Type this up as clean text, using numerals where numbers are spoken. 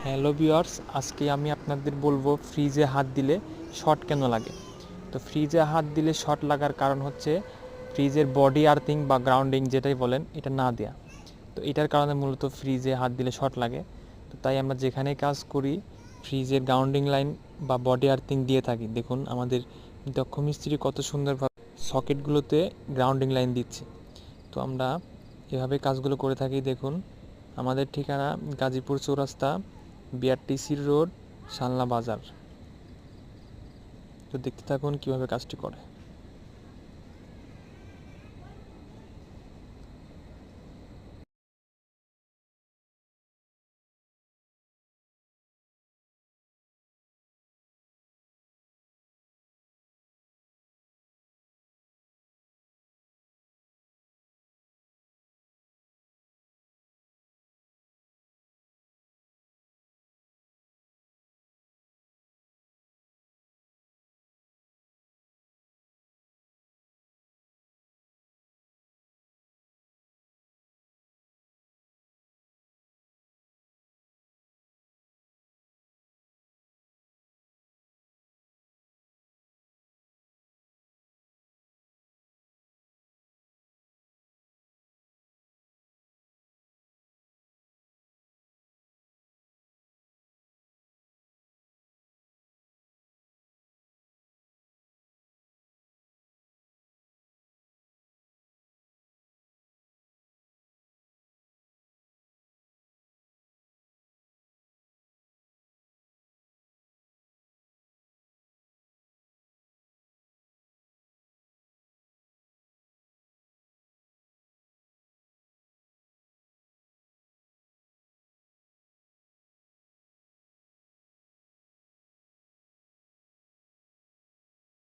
Hello viewers, আজকে আমি আপনাদের বলবো ফ্রিজে হাত দিলে শর্ট কেন লাগে। তো ফ্রিজে হাত দিলে শর্ট লাগার কারণ হচ্ছে ফ্রিজের বডি আর্থিং বা গ্রাউন্ডিং যেটাই বলেন এটা না দেয়া। তো এটার কারণে মূলত ফ্রিজে হাত দিলে শর্ট লাগে। তো তাই আমরা যেখানেই কাজ করি ফ্রিজের গ্রাউন্ডিং লাইন বা বডি আর্থিং দিয়ে থাকি। দেখুন আমাদের দক্ষ মিস্ত্রি কত সুন্দরভাবে সকেটগুলোতে গ্রাউন্ডিং লাইন দিচ্ছে। তো আমরা এভাবে কাজগুলো করে থাকি। দেখুন আমাদের ঠিকানা গাজীপুর চৌরাস্তা, বিআরটিসি রোড, শালনা বাজার। তো দেখতে থাকুন কীভাবে কাজটি করে।